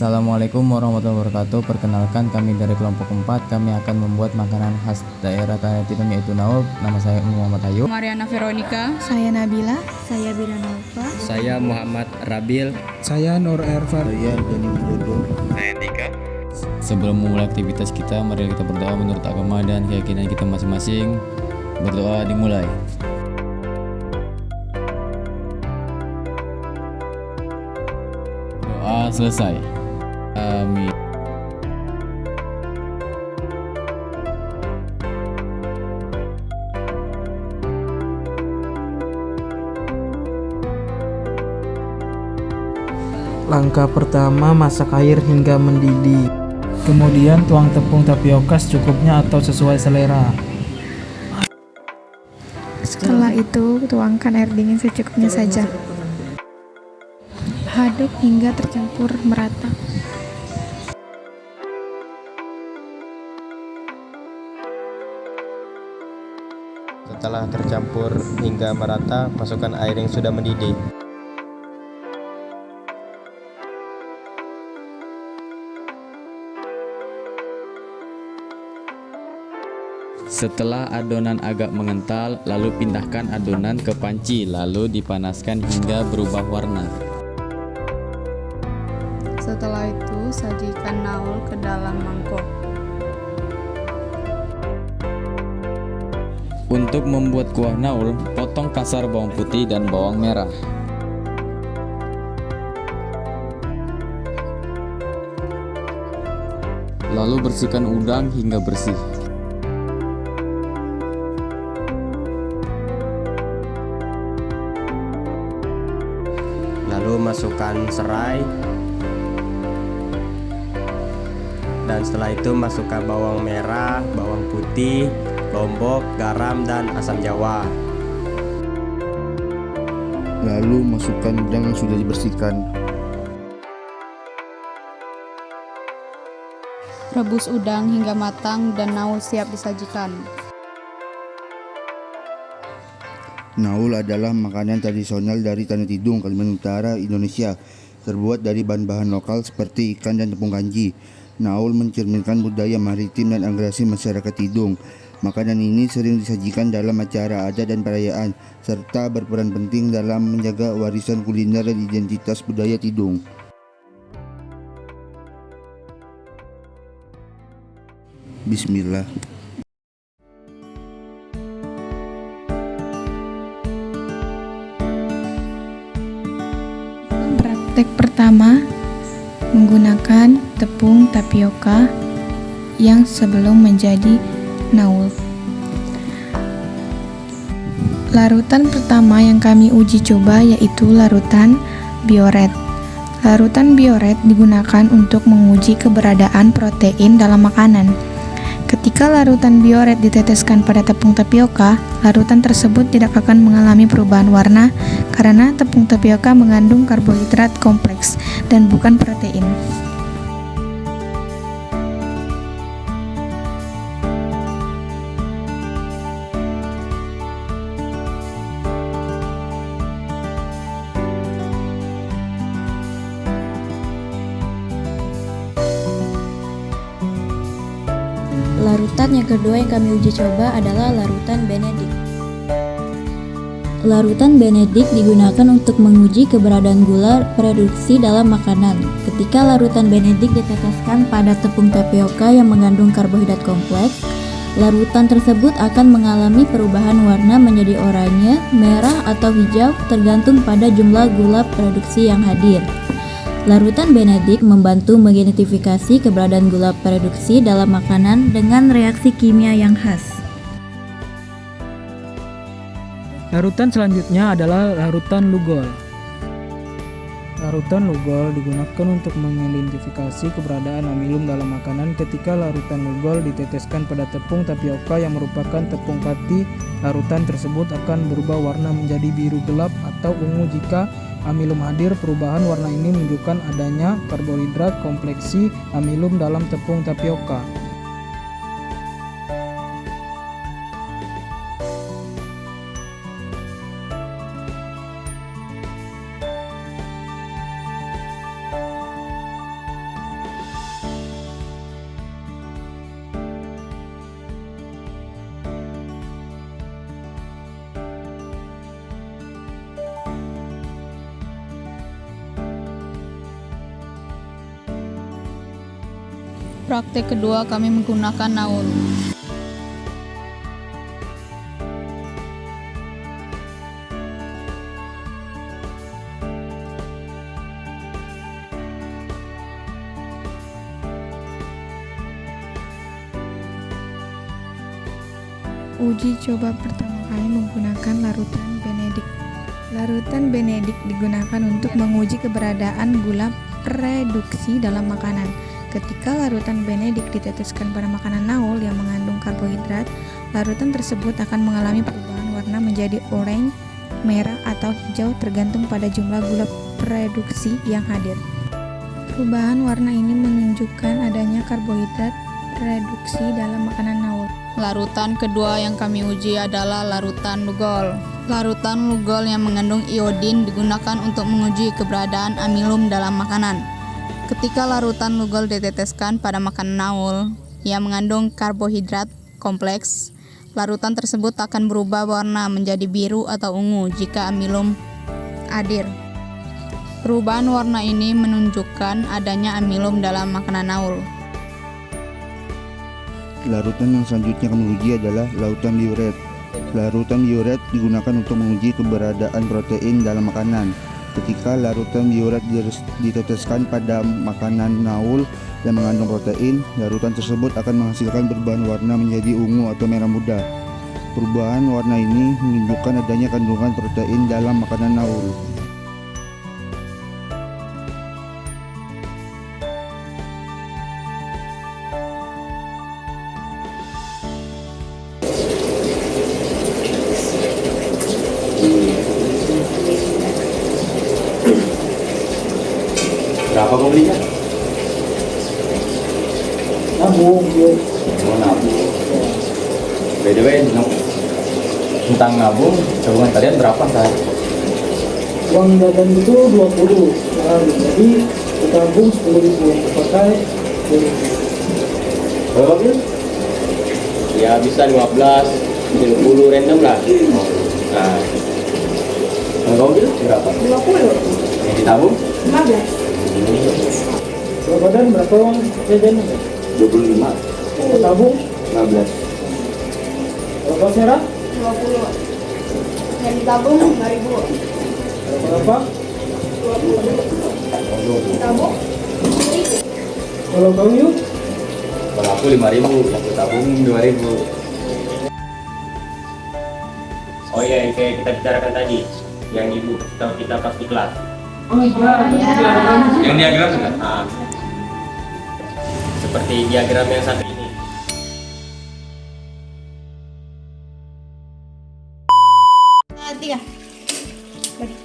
Assalamualaikum warahmatullahi wabarakatuh. Perkenalkan, kami dari kelompok 4. Kami akan membuat makanan khas daerah Tanah Tidung, yaitu naul. Nama saya Muhammad Ayu. Mariana Veronica. Saya Nabila. Saya Biranova. Saya Muhammad Rabil. Saya Nur Ervan. Saya Dani Widodo. Saya Tika. Sebelum memulai aktivitas kita, mari kita berdoa menurut agama dan keyakinan kita masing-masing. Berdoa dimulai. Doa selesai. Amin. Langkah pertama, masak air hingga mendidih. Kemudian tuang tepung tapioka secukupnya atau sesuai selera. Setelah itu, tuangkan air dingin secukupnya saja. Aduk hingga tercampur merata. Setelah tercampur hingga merata, masukkan air yang sudah mendidih. Setelah adonan agak mengental, lalu pindahkan adonan ke panci, lalu dipanaskan hingga berubah warna. Setelah itu, sajikan naul ke dalam mangkok. Untuk membuat kuah naul, potong kasar bawang putih dan bawang merah. Lalu bersihkan udang hingga bersih. Lalu masukkan serai. Dan setelah itu masukkan bawang merah, bawang putih, lombok, garam, dan asam jawa. Lalu masukkan udang yang sudah dibersihkan. Rebus udang hingga matang dan naul siap disajikan. Naul adalah makanan tradisional dari Tanah Tidung, Kalimantan Utara, Indonesia. Terbuat dari bahan-bahan lokal seperti ikan dan tepung kanji. Naul mencerminkan budaya maritim dan agresi masyarakat Tidung. Makanan ini sering disajikan dalam acara adat dan perayaan, serta berperan penting dalam menjaga warisan kuliner dan identitas budaya Tidung. Bismillah. Praktek pertama, menggunakan tepung tapioka yang sebelum menjadi naul. Larutan pertama yang kami uji coba yaitu larutan bioret. Larutan bioret digunakan untuk menguji keberadaan protein dalam makanan. Ketika larutan bioret diteteskan pada tepung tapioka, larutan tersebut tidak akan mengalami perubahan warna karena tepung tapioka mengandung karbohidrat kompleks dan bukan protein. Larutan yang kedua yang kami uji coba adalah larutan Benedict. Larutan Benedict digunakan untuk menguji keberadaan gula reduksi dalam makanan. Ketika larutan Benedict diteteskan pada tepung tapioka yang mengandung karbohidrat kompleks, larutan tersebut akan mengalami perubahan warna menjadi oranye, merah, atau hijau tergantung pada jumlah gula reduksi yang hadir. Larutan Benedict membantu mengidentifikasi keberadaan gula reduksi dalam makanan dengan reaksi kimia yang khas. Larutan selanjutnya adalah larutan Lugol. Larutan Lugol digunakan untuk mengidentifikasi keberadaan amilum dalam makanan. Ketika larutan Lugol diteteskan pada tepung tapioka yang merupakan tepung kati, larutan tersebut akan berubah warna menjadi biru gelap atau ungu jika amilum hadir. Perubahan warna ini menunjukkan adanya karbohidrat kompleksi amilum dalam tepung tapioka. Praktek kedua kami menggunakan naul. Uji coba pertama kali menggunakan larutan Benedik. Larutan Benedik digunakan untuk menguji keberadaan gula reduksi dalam makanan. Ketika larutan Benedik diteteskan pada makanan naul yang mengandung karbohidrat, larutan tersebut akan mengalami perubahan warna menjadi oranye, merah, atau hijau tergantung pada jumlah gula reduksi yang hadir. Perubahan warna ini menunjukkan adanya karbohidrat reduksi dalam makanan naul. Larutan kedua yang kami uji adalah larutan Lugol. Larutan Lugol yang mengandung iodin digunakan untuk menguji keberadaan amilum dalam makanan. Ketika larutan Lugol diteteskan pada makanan naul yang mengandung karbohidrat kompleks, larutan tersebut akan berubah warna menjadi biru atau ungu jika amilum hadir. Perubahan warna ini menunjukkan adanya amilum dalam makanan naul. Larutan yang selanjutnya kami uji adalah larutan biuret. Larutan biuret digunakan untuk menguji keberadaan protein dalam makanan. Ketika larutan biuret diteteskan pada makanan naul yang mengandung protein, larutan tersebut akan menghasilkan perubahan warna menjadi ungu atau merah muda. Perubahan warna ini menunjukkan adanya kandungan protein dalam makanan naul. Berapa kau belinya? Nabung, ya. Oh, nabung. By the way, tentang nabung, tabungan kalian berapa kan? Uang jajan itu 20 sehari, jadi kita tabung 10.000, pakai 10.000. Berapa bil? Ya bisa 15, 20 random lah. Nah, kalau kau bil berapa? 20. Yang ditabung? 15. Kalau badan berapa uang jajan? 25. Kalau tabung 15. kalau kau serah 20. Yang ditabung 5.000. kalau berapa? 20. Ditabung 1.000. Kalau kau yuk Kalau aku 5.000, yang aku tabung 2.000. Oh iya, kayak kita bicarakan tadi, yang ibu tahu kita pas di kelas. Yang diagram kan? Nah, seperti diagram yang satu ini. Tiga. Bagi.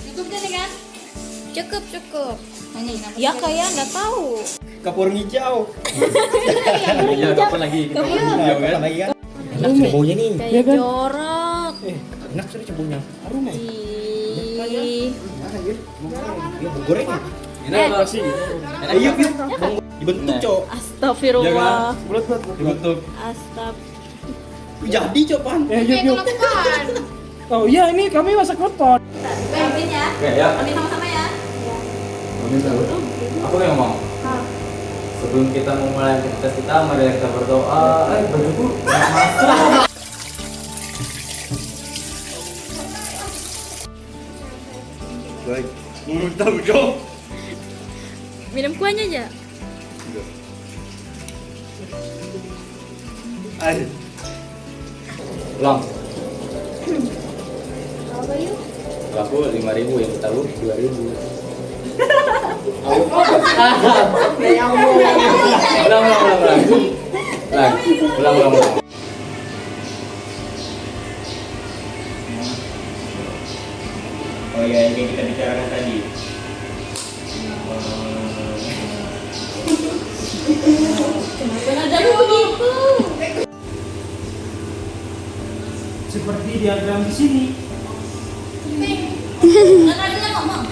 Cukup kan kan? Cukup. Ya kayak nggak tahu. Kapur hijau. Iya, kapan lagi? Kapur hijau kan? Lagi kan? Enak sih baunya nih. Kayak jorok. Enak sih baunya. Harum ya. Ih. Ya, goreng. Enak sih. Ayo, yuk. Dibentuk, Cok. Astagfirullah. Bulat. Dibentuk. Jadi, Cok, Pan. yuk. Oh iya, ini kami masak klepon. Amin ya. Oke ya. Amin sama-sama ya. Aku yang mau. Sebelum kita memulai aktivitas kita, mari kita berdoa. Bajuku masuk. Baik. Menurut tahu dong. Minum kuahnya aja. Ayo. Ulang. Apa yuk? Kalau aku 5.000, yang tahu 2.000. Ulang. Oh iya, yang kita bicarakan tadi. Kenapa ada begitu? Seperti diagram di sini. Nggak ada ngomong.